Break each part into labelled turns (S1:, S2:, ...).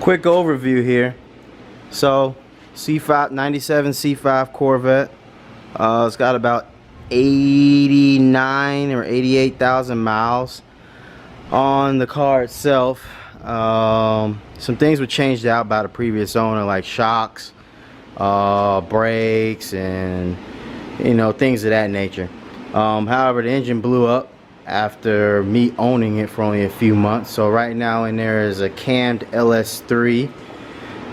S1: Quick overview here. So C5 97 C5 Corvette. It's got about 89 or 88,000 miles on the car itself. Some things were changed out by the previous owner, like shocks, brakes, and things of that nature. However, the engine blew up after me owning it for only a few months. So right now in there is a cammed LS3.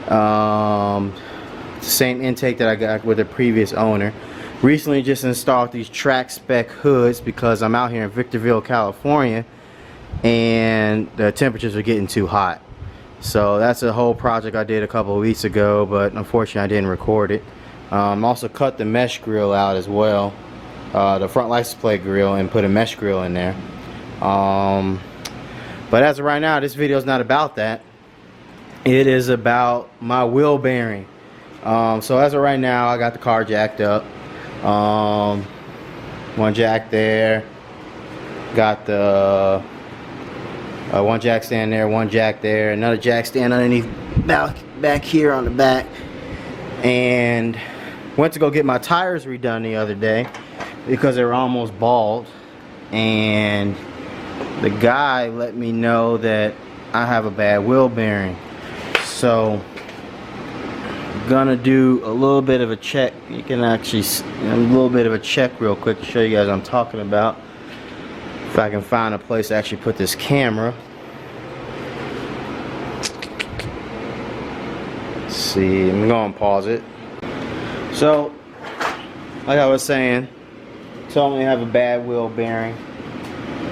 S1: It's the same intake that I got with the previous owner. Recently just installed these track spec hoods because I'm out here in Victorville, California, and the temperatures are getting too hot. So that's a whole project I did a couple of weeks ago, but unfortunately I didn't record it. Also cut the mesh grill out as well, the front license plate grill, and put a mesh grill in there. But as of right now, this video is not about that. It is about my wheel bearing. So as of right now, I got the car jacked up. One jack there, got the one jack stand there, one jack there, another jack stand underneath back here on the back. And went to go get my tires redone the other day because they were almost bald, and the guy let me know that I have a bad wheel bearing. So gonna do a little bit of a check. You can actually a little bit of a check real quick to show you guys what I'm talking about. If I can find a place to actually put this camera. Let's see, I'm gonna pause it. So, like I was saying, told me I have a bad wheel bearing.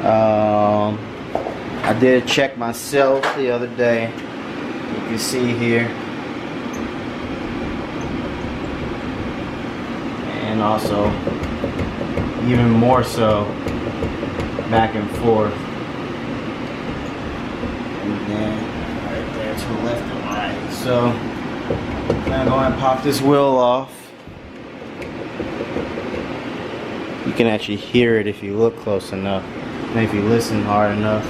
S1: I did a check myself the other day. You can see here. And also, even more so, back and forth. And then right there to the left and right. So, I'm gonna go ahead and pop this wheel off. You can actually hear it if you look close enough, maybe if you listen hard enough.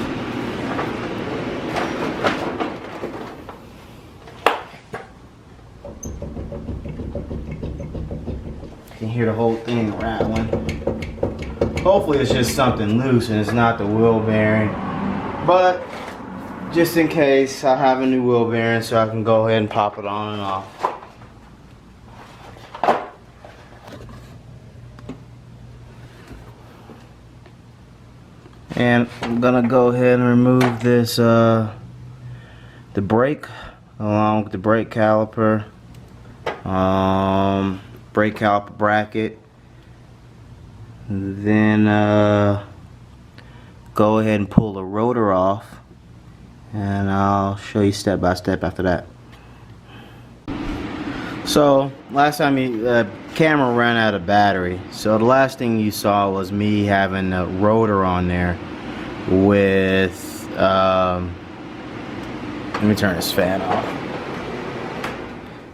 S1: You can hear the whole thing rattling. Hopefully it's just something loose and it's not the wheel bearing, but just in case, I have a new wheel bearing so I can go ahead and pop it on and off. And I'm gonna go ahead and remove this the brake along with the brake caliper, brake caliper bracket. Then go ahead and pull the rotor off, and I'll show you step by step after that. So last time the camera ran out of battery, so the last thing you saw was me having a rotor on there with let me turn this fan off.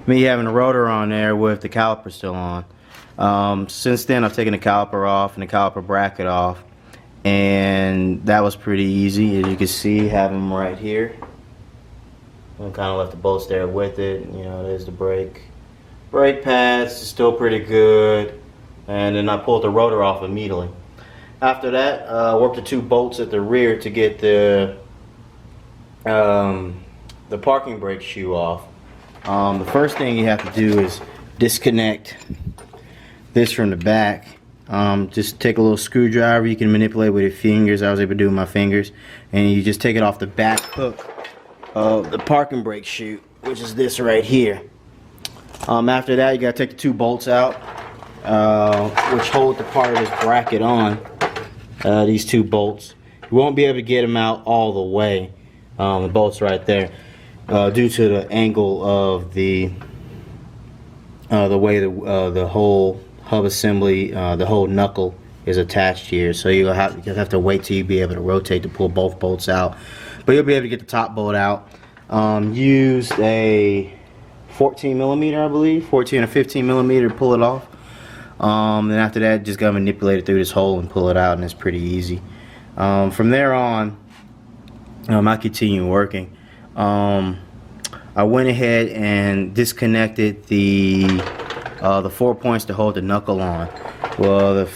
S1: Me having a rotor on there with the caliper still on. Since then I've taken the caliper off and the caliper bracket off, and that was pretty easy. As you can see, have them right here. I kind of left the bolts there with it. There's the brake pads, still pretty good. And then I pulled the rotor off immediately. After that, worked the two bolts at the rear to get the parking brake shoe off. The first thing you have to do is disconnect this from the back. Just take a little screwdriver. You can manipulate with your fingers. I was able to do with my fingers, and you just take it off the back hook of the parking brake chute, which is this right here. After that, you gotta take the two bolts out, which hold the part of this bracket on. These two bolts. You won't be able to get them out all the way. The bolts right there, due to the angle of the way the whole hub assembly, the whole knuckle is attached here. So you'll have to wait till you be able to rotate to pull both bolts out. But you'll be able to get the top bolt out. Used a 14 millimeter, I believe, 14 or 15 millimeter to pull it off. Then after that, just gotta manipulate it through this hole and pull it out, and it's pretty easy. From there on, I continue working. I went ahead and disconnected the 4 points to hold the knuckle on. Well,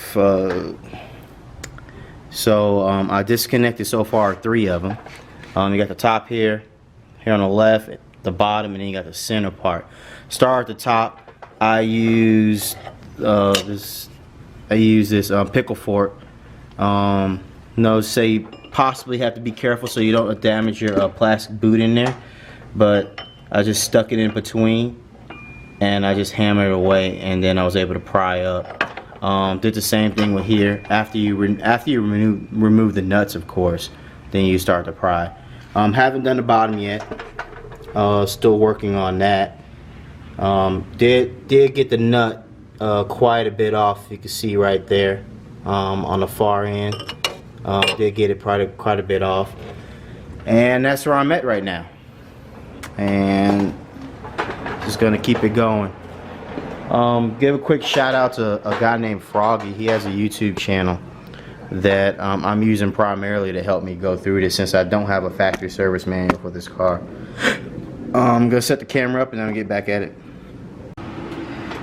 S1: I disconnected so far 3 of them. You got the top here on the left, the bottom, and then you got the center part. Start at the top. I use this pickle fork. Say you possibly have to be careful so you don't damage your plastic boot in there, but I just stuck it in between and I just hammered it away, and then I was able to pry up. Did the same thing with here. After you remove the nuts, of course, then you start to pry. Haven't done the bottom yet. Still working on that. Did get the nut quite a bit off. You can see right there on the far end. Did get it quite a bit off, and that's where I'm at right now. And just gonna keep it going. Give a quick shout out to a guy named Froggy. He has a YouTube channel that I'm using primarily to help me go through this, since I don't have a factory service manual for this car. I'm gonna set the camera up and then I'll get back at it.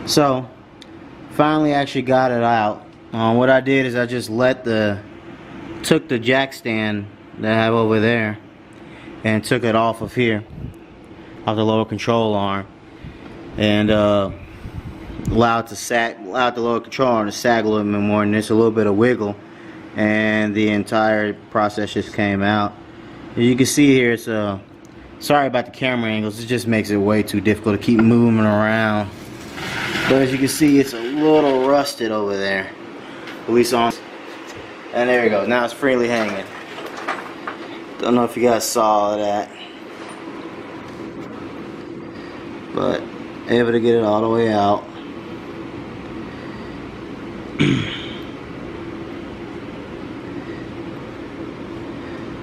S1: So finally actually got it out. What I did is I just took the jack stand that I have over there and took it off of here, off the lower control arm, and allowed the lower control arm to sag a little bit more, and there's a little bit of wiggle, and the entire process just came out. As you can see here, it's sorry about the camera angles, it just makes it way too difficult to keep moving around. But as you can see, it's a little rusted over there, at least on. And there you go. Now it's freely hanging. Don't know if you guys saw that, but able to get it all the way out.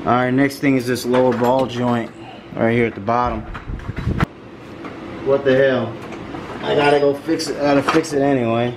S1: Alright, next thing is this lower ball joint right here at the bottom. What the hell? I gotta go fix it. I gotta fix it anyway.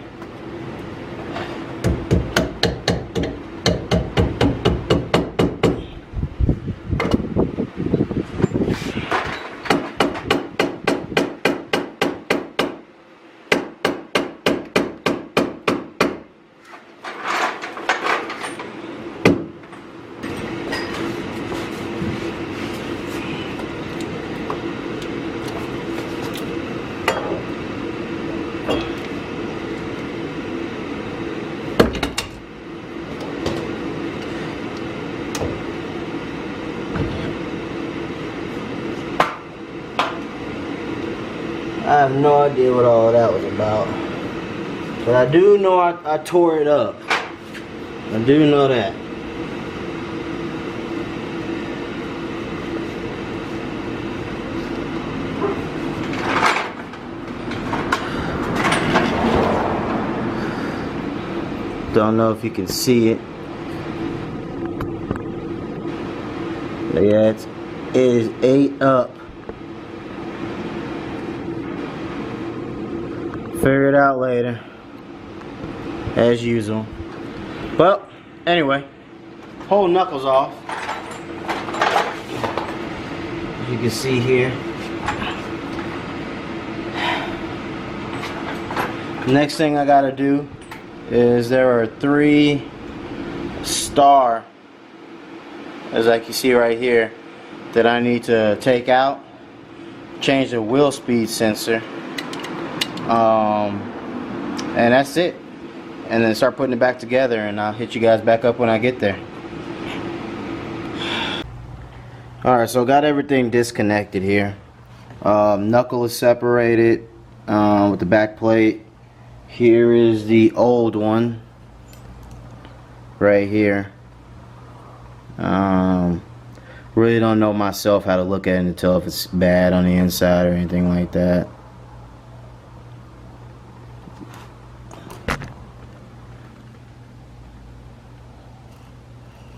S1: I have no idea what all that was about, but I do know I tore it up. I do know that. Don't know if you can see it. But yeah, it is ate up. Figure it out later, as usual. Well, anyway, whole knuckles off. As you can see here. Next thing I gotta do is there are 3 star, as like you see right here, that I need to take out, change the wheel speed sensor. And that's it, and then start putting it back together, and I'll hit you guys back up when I get there. Alright, so got everything disconnected here. Knuckle is separated with the back plate. Here is the old one right here. Really don't know myself how to look at it and tell if it's bad on the inside or anything like that.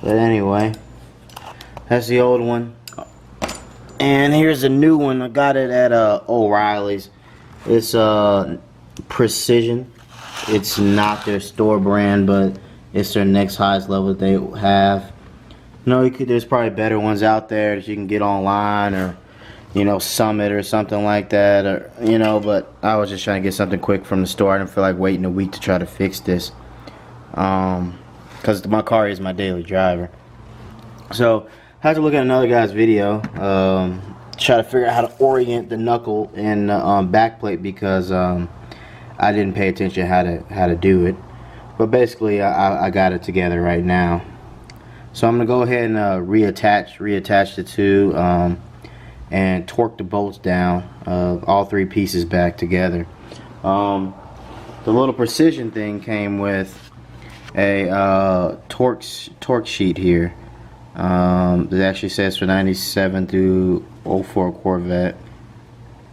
S1: But anyway, that's the old one. And here's a new one. I got it at O'Reilly's. It's Precision. It's not their store brand, but it's their next highest level that they have. No, there's probably better ones out there that you can get online or you know, Summit or something like that, or you know. But I was just trying to get something quick from the store. I didn't feel like waiting a week to try to fix this, because my car is my daily driver. So I had to look at another guy's video, try to figure out how to orient the knuckle and back plate, because I didn't pay attention how to do it. But basically I got it together right now. So I'm gonna go ahead and reattach the two, and torque the bolts down, all three pieces back together. The little precision thing came with a torque sheet here. It actually says for 97 through 04 Corvette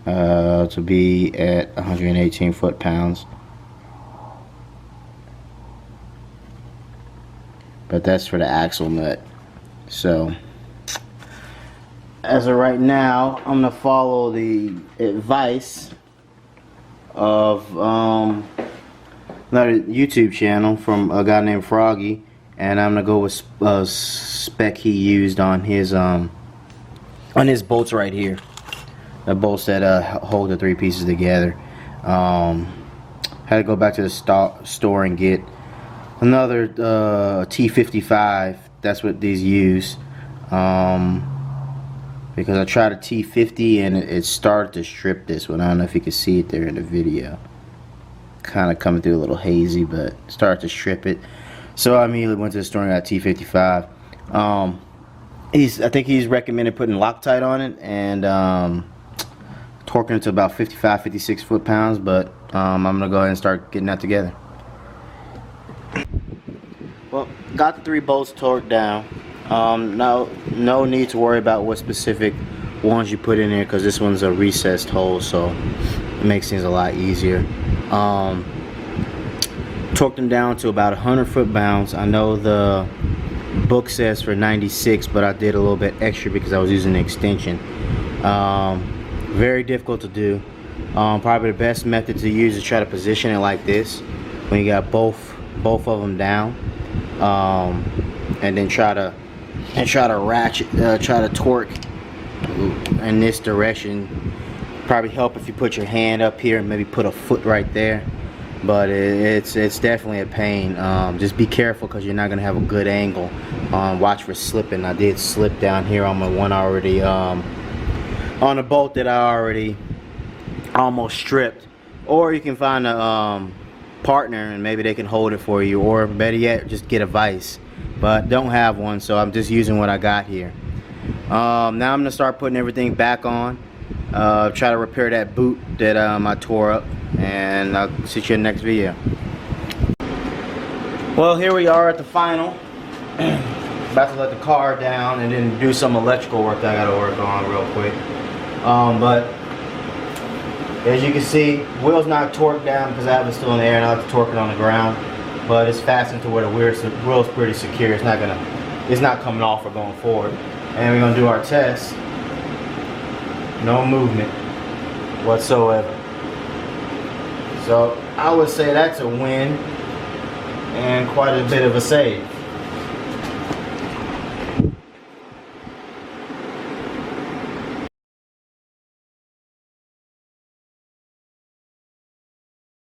S1: to be at 118 foot-pounds. But that's for the axle nut. So as of right now, I'm gonna follow the advice of another YouTube channel from a guy named Froggy, and I'm gonna go with spec he used on his bolts right here, the bolts that hold the three pieces together. Had to go back to the store and get another T55. That's what these use, because I tried a T50 and it started to strip this one. I don't know if you can see it there in the video. Kind of coming through a little hazy, but started to strip it. So I immediately went to the store and got T55. I think he's recommended putting Loctite on it and torquing it to about 55, 56 foot-pounds. But I'm gonna go ahead and start getting that together. Well, got the three bolts torqued down. No need to worry about what specific ones you put in there, because this one's a recessed hole, so it makes things a lot easier. Torqued them down to about 100 foot-pounds. I know the book says for 96, but I did a little bit extra because I was using the extension. Very difficult to do. Probably the best method to use is try to position it like this when you got both of them down, and then try to ratchet, try to torque in this direction. Probably help if you put your hand up here and maybe put a foot right there, but it's definitely a pain. Just be careful, because you're not gonna have a good angle. Watch for slipping. I did slip down here on my one already, on a bolt that I already almost stripped. Or you can find a partner and maybe they can hold it for you, or better yet, just get a vise. But don't have one, so I'm just using what I got here. Now I'm gonna start putting everything back on. Try to repair that boot that I tore up, and I'll see you in the next video. Well, here we are at the final. About to let the car down and then do some electrical work that I gotta work on real quick. But as you can see, wheel's not torqued down because I have it still in the air, and I have to torque it on the ground. But it's fastened to where the wheel's pretty secure. It's not coming off or going forward. And we're gonna do our test. No movement whatsoever. So I would say that's a win and quite a bit of a save.